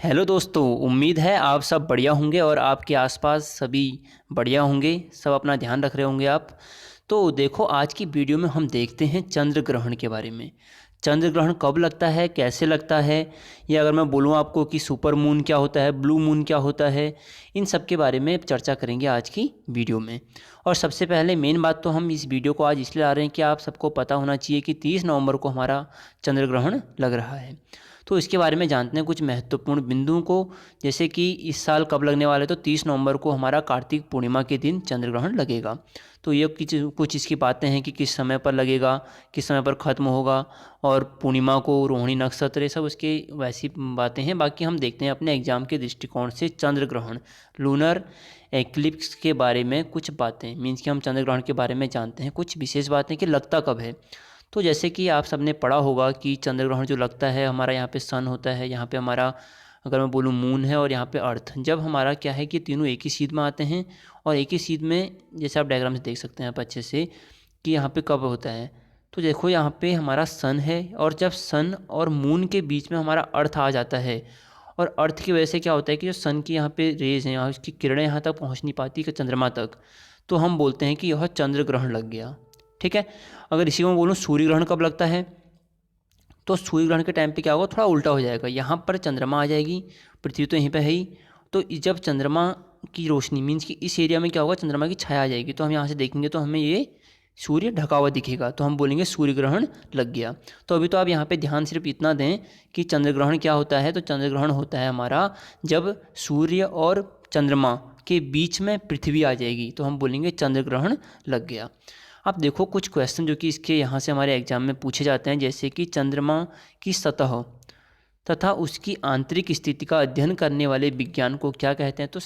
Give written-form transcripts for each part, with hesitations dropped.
Hello दोस्तों, उम्मीद है आप सब बढ़िया होंगे और आपके आसपास सभी बढ़िया होंगे। सब अपना ध्यान रख रहे होंगे आप। तो देखो, आज की वीडियो में हम देखते हैं चंद्र ग्रहण के बारे में। चंद्र ग्रहण कब लगता है, कैसे लगता है, या अगर मैं बोलूँ आपको कि सुपर मून क्या होता है, ब्लू मून क्या होता है, इन सब के बारे में चर्चा करेंगे आज की वीडियो में। और सबसे पहले मेन बात तो हम इस वीडियो को आज इसलिए ला रहे हैं कि आप सबको पता होना चाहिए कि 30 नवंबर को हमारा चंद्र ग्रहण लग रहा है। तो इसके बारे में जानते हैं कुछ महत्वपूर्ण बिंदुओं को। जैसे कि इस साल कब लगने वाले, तो 30 नवंबर को हमारा कार्तिक पूर्णिमा के दिन चंद्र ग्रहण लगेगा। तो ये कुछ इसकी बातें हैं कि किस समय पर लगेगा, किस समय पर ख़त्म होगा, और पूर्णिमा को रोहिणी नक्षत्र, ये सब उसके वैसी बातें हैं। बाकी हम देखते हैं अपने एग्जाम के दृष्टिकोण से चंद्र ग्रहण, लूनर एक्लिप्स के बारे में कुछ बातें। मीन्स कि हम चंद्र ग्रहण के बारे में जानते हैं कुछ विशेष बातें कि लगता कब है। तो जैसे कि आप सबने पढ़ा होगा कि चंद्र ग्रहण जो लगता है, हमारा यहाँ पे सन होता है, यहाँ पे हमारा अगर मैं बोलूँ मून है, और यहाँ पे अर्थ। जब हमारा क्या है कि तीनों एक ही सीध में आते हैं, और एक ही सीध में, जैसे आप डायग्राम से देख सकते हैं आप अच्छे से कि यहाँ पे कब होता है। तो देखो, यहाँ पे हमारा सन है, और जब सन और मून के बीच में हमारा अर्थ आ जाता है, और अर्थ की वजह से क्या होता है कि जो सन की यहाँ पे रेज हैं, उसकी किरणें यहाँ तक पहुँच नहीं पाती कि चंद्रमा तक, तो हम बोलते हैं कि यह चंद्र ग्रहण लग गया। ठीक है। अगर इसी को मैं बोलूँ सूर्य ग्रहण कब लगता है, तो सूर्य ग्रहण के टाइम पे क्या होगा, थोड़ा उल्टा हो जाएगा। यहाँ पर चंद्रमा आ जाएगी, पृथ्वी तो यहीं पे है ही। तो जब चंद्रमा की रोशनी, मीन्स कि इस एरिया में क्या होगा, चंद्रमा की छाया आ जाएगी, तो हम यहाँ से देखेंगे तो हमें ये सूर्य ढका हुआ दिखेगा, तो हम बोलेंगे सूर्य ग्रहण लग गया। तो अभी तो आप यहाँ पे ध्यान सिर्फ इतना दें कि चंद्र ग्रहण क्या होता है। तो चंद्र ग्रहण होता है हमारा जब सूर्य और चंद्रमा के बीच में पृथ्वी आ जाएगी, तो हम बोलेंगे चंद्र ग्रहण लग गया। आप देखो कुछ क्वेश्चन जो कि इसके यहाँ से हमारे एग्जाम में पूछे जाते हैं, जैसे कि चंद्रमा की सतह तथा उसकी आंतरिक स्थिति का अध्ययन करने वाले विज्ञान को क्या कहते हैं, तो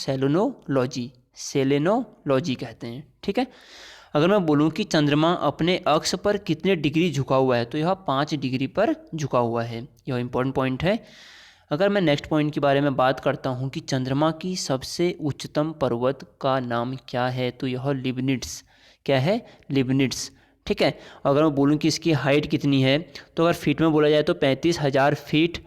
सेलेनोलॉजी कहते हैं। ठीक है। अगर मैं बोलूँ कि चंद्रमा अपने अक्ष पर कितने डिग्री झुका हुआ है, तो यह 5 डिग्री पर झुका हुआ है। यह इंपॉर्टेंट पॉइंट है। अगर मैं नेक्स्ट पॉइंट के बारे में बात करता हूँ कि चंद्रमा की सबसे उच्चतम पर्वत का नाम क्या है, तो यह लिबनिट्स, क्या है, लिबनिट्स। ठीक है। अगर मैं बोलूँ कि इसकी हाइट कितनी है, तो अगर फीट में बोला जाए तो 35,000 फीट,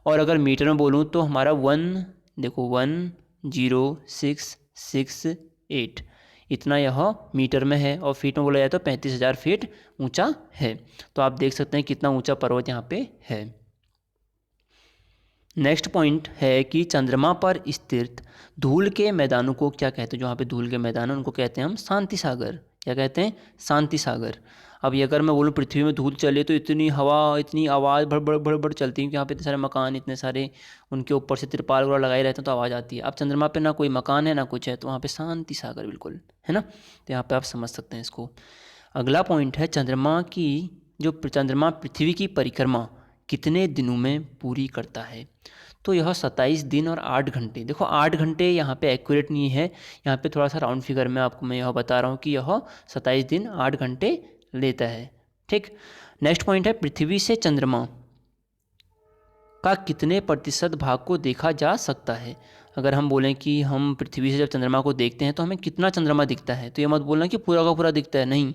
और अगर मीटर में बोलूँ तो हमारा 10668 इतना यह मीटर में है, और फीट में बोला जाए तो 35,000 फीट ऊंचा है। तो आप देख सकते हैं कितना ऊंचा पर्वत यहाँ पे है। नेक्स्ट पॉइंट है कि चंद्रमा पर स्थित धूल के मैदानों को क्या कहते हैं। जो यहाँ पे धूल के मैदान हैं उनको कहते हैं हम शांति सागर। क्या कहते हैं, शांति सागर। अब ये अगर मैं बोलूँ पृथ्वी में धूल चले तो इतनी हवा, इतनी आवाज़ भड़ भड़ भड़ भड़ चलती है कि यहाँ पे इतने सारे मकान, इतने सारे उनके ऊपर से तिरपाल वगैरह लगाए रहते हैं, तो आवाज़ आती है। अब चंद्रमा पे ना कोई मकान है ना कुछ है, तो वहाँ पे शांति सागर बिल्कुल है ना। तो यहाँ पे आप समझ सकते हैं इसको। अगला पॉइंट है चंद्रमा पृथ्वी की परिक्रमा कितने दिनों में पूरी करता है, तो यह 27 दिन और 8 घंटे। देखो 8 घंटे यहाँ पे एक्यूरेट नहीं है, यहाँ पे थोड़ा सा राउंड फिगर में आपको मैं यह बता रहा हूँ कि यह 27 दिन 8 घंटे लेता है। ठीक। नेक्स्ट पॉइंट है पृथ्वी से चंद्रमा का कितने प्रतिशत भाग को देखा जा सकता है। अगर हम बोलें कि हम पृथ्वी से जब चंद्रमा को देखते हैं तो हमें कितना चंद्रमा दिखता है, तो ये मत बोलना कि पूरा का पूरा दिखता है, नहीं।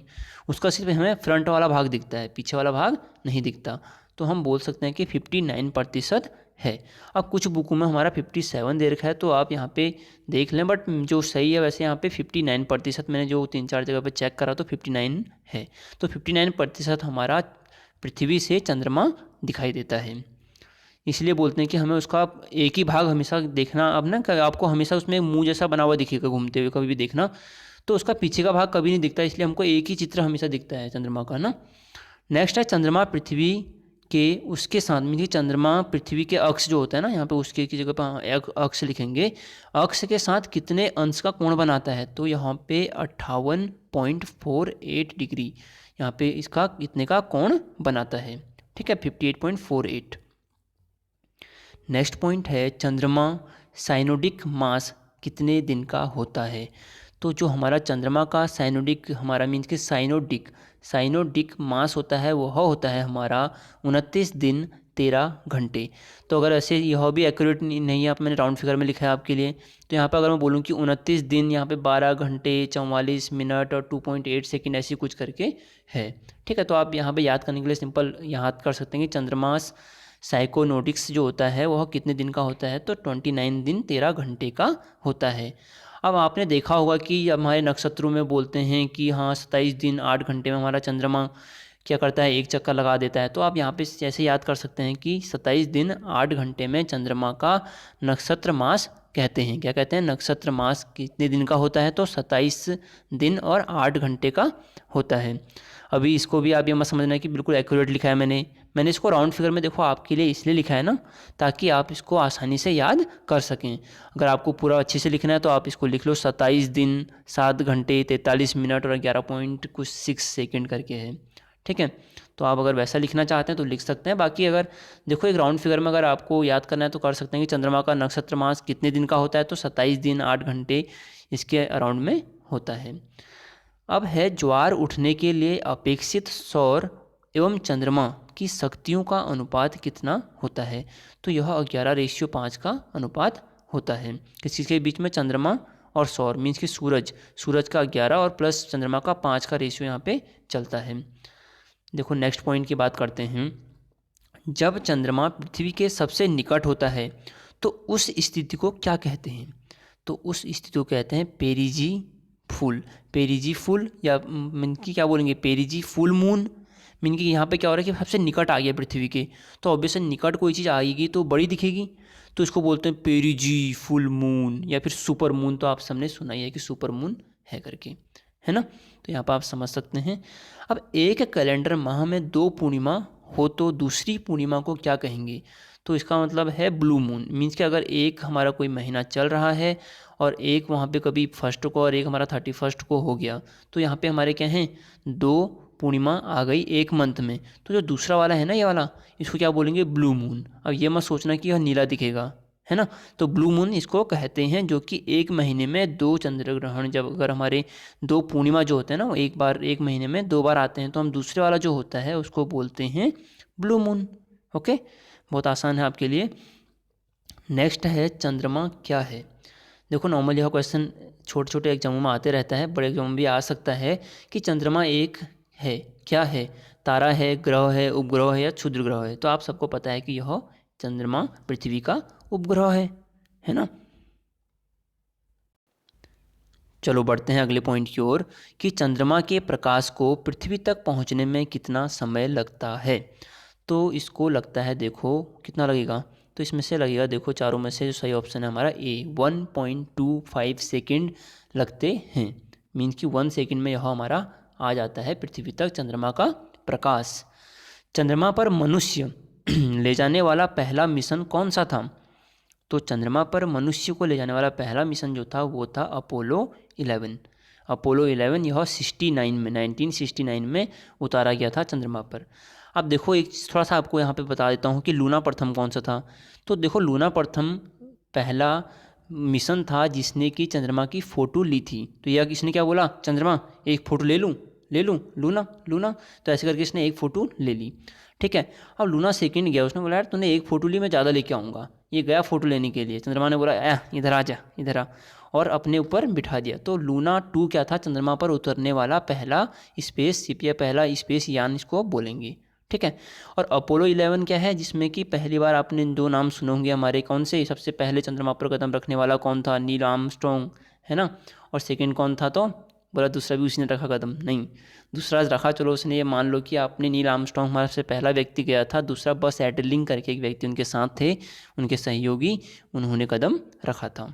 उसका सिर्फ हमें फ्रंट वाला भाग दिखता है, पीछे वाला भाग नहीं दिखता। तो हम बोल सकते हैं कि 59% है। अब कुछ बुकों में हमारा 57 दे रखा है, तो आप यहाँ पे देख लें, बट जो सही है वैसे यहाँ पे 59%। मैंने जो 3-4 जगह पे चेक करा तो 59 है। तो 59% हमारा पृथ्वी से चंद्रमा दिखाई देता है। इसलिए बोलते हैं कि हमें उसका एक ही भाग हमेशा देखना। अब ना आपको हमेशा उसमें मुंह जैसा बना हुआ दिखेगा घूमते हुए, कभी भी देखना, तो उसका पीछे का भाग कभी नहीं दिखता, इसलिए हमको एक ही चित्र हमेशा दिखता है चंद्रमा का ना। नेक्स्ट है चंद्रमा पृथ्वी के उसके साथ में, चंद्रमा पृथ्वी के अक्ष जो होता है ना, यहाँ पे उसके की जगह पर अक्ष लिखेंगे, अक्ष के साथ कितने अंश का कोण बनाता है, तो यहाँ पे 58.48 डिग्री यहाँ पे इसका कितने का कोण बनाता है। ठीक है, 58.48। नेक्स्ट पॉइंट है चंद्रमा साइनोडिक मास कितने दिन का होता है, तो जो हमारा चंद्रमा का साइनोडिक, हमारा मीन्स कि साइनोडिक मास होता है, वह होता है हमारा 29 दिन 13 घंटे। तो अगर ऐसे यह भी एक्यूरेट नहीं है, आप मैंने राउंड फिगर में लिखा है आपके लिए, तो यहाँ पर अगर मैं बोलूँ कि 29 दिन, यहाँ पे 12 घंटे 44 मिनट और 2.8 सेकेंड ऐसी कुछ करके है। ठीक है। तो आप यहाँ पे याद करने के लिए सिंपल याद कर सकते हैं कि साइकोनोटिक्स जो होता है वह कितने दिन का होता है, तो 29 दिन 13 घंटे का होता है। अब आपने देखा होगा कि हमारे नक्षत्रों में बोलते हैं कि हाँ 27 दिन 8 घंटे में हमारा चंद्रमा क्या करता है, एक चक्कर लगा देता है। तो आप यहाँ पे ऐसे याद कर सकते हैं कि 27 दिन 8 घंटे में चंद्रमा का नक्षत्र मास कहते हैं। क्या कहते हैं, नक्षत्र मास कितने दिन का होता है, तो 27 दिन और 8 घंटे का होता है। अभी इसको भी आप ये मत समझना कि बिल्कुल एक्यूरेट लिखा है मैंने इसको राउंड फिगर में देखो आपके लिए इसलिए लिखा है ना, ताकि आप इसको आसानी से याद कर सकें। अगर आपको पूरा अच्छे से लिखना है तो आप इसको लिख लो 27 दिन 7 घंटे 43 मिनट और 11.6 सेकेंड करके है, ठीक है। तो आप अगर वैसा लिखना चाहते हैं तो लिख सकते हैं। बाकी अगर देखो एक राउंड फिगर में अगर आपको याद करना है तो कर सकते हैं कि चंद्रमा का नक्षत्र मास कितने दिन का होता है, तो 27 दिन 8 घंटे इसके अराउंड में होता है। अब है ज्वार उठने के लिए अपेक्षित सौर एवं चंद्रमा की शक्तियों का अनुपात कितना होता है, तो यह 11:5 का अनुपात होता है। किसके बीच में, चंद्रमा और सौर, मीन्स कि सूरज का 11 और प्लस चंद्रमा का 5 का रेशियो यहाँ पे चलता है। देखो नेक्स्ट पॉइंट की बात करते हैं। जब चंद्रमा पृथ्वी के सबसे निकट होता है तो उस स्थिति को क्या कहते हैं, तो उस स्थिति को कहते हैं पेरिजी फुल या मीन की क्या बोलेंगे, पेरिजी फुल मून। मीन की यहाँ पे क्या हो रहा है कि सबसे निकट आ गया पृथ्वी के, तो ऑब्वियसली निकट कोई चीज़ आएगी तो बड़ी दिखेगी, तो इसको बोलते हैं पेरिजी फुल मून या फिर सुपर मून। तो आप सबने सुना ही है कि सुपर मून है करके, है ना। तो यहाँ पर आप समझ सकते हैं। अब एक कैलेंडर माह में 2 पूर्णिमा हो तो दूसरी पूर्णिमा को क्या कहेंगे, तो इसका मतलब है ब्लू मून। मीन्स कि अगर एक हमारा कोई महीना चल रहा है और एक वहाँ पे कभी फर्स्ट को और एक हमारा 31 को हो गया, तो यहाँ पे हमारे क्या हैं, 2 पूर्णिमा आ गई एक मंथ में। तो जो दूसरा वाला है ना ये वाला, इसको क्या बोलेंगे, ब्लू मून। अब ये मत सोचना कि यह नीला दिखेगा, है ना। तो ब्लू मून इसको कहते हैं, जो कि एक महीने में 2 चंद्र ग्रहण, जब अगर हमारे 2 पूर्णिमा जो होते हैं ना वो एक महीने में 2 बार आते हैं, तो हम दूसरे वाला जो होता है उसको बोलते हैं ब्लू मून। ओके, बहुत आसान है आपके लिए। नेक्स्ट है चंद्रमा क्या है। देखो नॉर्मली यह क्वेश्चन छोटे छोटे एग्जामों में आते रहता है, बड़े एग्जाम में भी आ सकता है कि चंद्रमा एक है, क्या है, तारा है, ग्रह है, उपग्रह है या क्षुद्र ग्रह है। तो आप सबको पता है कि यह चंद्रमा पृथ्वी का उपग्रह है ना। चलो बढ़ते हैं अगले पॉइंट की ओर कि चंद्रमा के प्रकाश को पृथ्वी तक पहुंचने में कितना समय लगता है। तो इसको लगता है, देखो कितना लगेगा, तो इसमें से लगेगा, देखो चारों में से जो सही ऑप्शन है हमारा ए, 1.25 सेकेंड लगते हैं। मीन्स कि 1 सेकेंड में यह हमारा आ जाता है पृथ्वी तक चंद्रमा का प्रकाश। चंद्रमा पर मनुष्य ले जाने वाला पहला मिशन कौन सा था, तो चंद्रमा पर मनुष्य को ले जाने वाला पहला मिशन जो था वो था अपोलो 11। अपोलो 11 यह 1969 में उतारा गया था चंद्रमा पर। अब देखो एक थोड़ा सा आपको यहाँ पे बता देता हूँ कि लूना प्रथम कौन सा था। तो देखो लूना प्रथम पहला मिशन था जिसने कि चंद्रमा की फ़ोटो ली थी। तो यह किसने क्या बोला, चंद्रमा एक फ़ोटो ले लूँ लूना, तो ऐसे करके इसने एक फ़ोटो ले ली, ठीक है। अब लूना सेकंड गया, उसने बोला यार तूने एक फ़ोटो ली, मैं ज़्यादा लेके आऊँगा। ये गया फ़ोटो लेने के लिए, चंद्रमा ने बोला इधर आ जा, इधर आ, और अपने ऊपर बिठा दिया। तो लूना 2 क्या था, चंद्रमा पर उतरने वाला पहला स्पेस शिप या पहला स्पेस यान इसको बोलेंगे, ठीक है। और अपोलो 11 क्या है, जिसमें कि पहली बार आपने 2 नाम सुने होंगे हमारे, कौन से, सबसे पहले चंद्रमा पर कदम रखने वाला कौन था, नील आर्मस्ट्रॉन्ग, है ना। और सेकंड कौन था, तो बोला दूसरा भी उसने रखा कदम, नहीं दूसरा रखा, चलो उसने ये मान लो कि आपने नील आर्मस्ट्रॉन्ग हमारा से पहला व्यक्ति गया था, दूसरा बस एडलिंग करके एक व्यक्ति उनके साथ थे, उनके सहयोगी, उन्होंने कदम रखा था।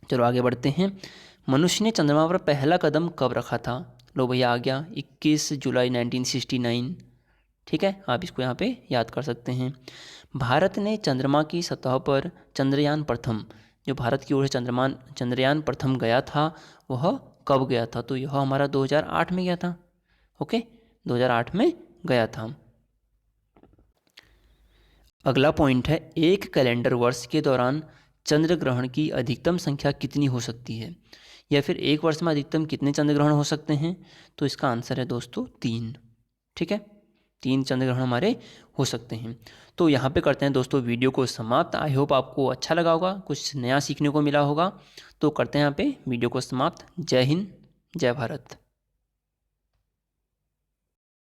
चलो आगे बढ़ते हैं। मनुष्य ने चंद्रमा पर पहला कदम कब रखा था, लो भैया आ गया 21 जुलाई 1969, ठीक है। आप इसको यहाँ पे याद कर सकते हैं। भारत ने चंद्रमा की सतह पर चंद्रयान प्रथम, जो भारत की ओर से चंद्रयान प्रथम गया था वह कब गया था, तो यह हमारा 2008 में गया था, ओके 2008 में गया था। अगला पॉइंट है, एक कैलेंडर वर्ष के दौरान चंद्र ग्रहण की अधिकतम संख्या कितनी हो सकती है, या फिर एक वर्ष में अधिकतम कितने चंद्र ग्रहण हो सकते हैं, तो इसका आंसर है दोस्तों 3, ठीक है। 3 चंद्र ग्रहण हमारे हो सकते हैं। तो यहाँ पे करते हैं दोस्तों वीडियो को समाप्त। आई होप आपको अच्छा लगा होगा, कुछ नया सीखने को मिला होगा। तो करते हैं यहाँ पे वीडियो को समाप्त। जय हिंद, जय भारत।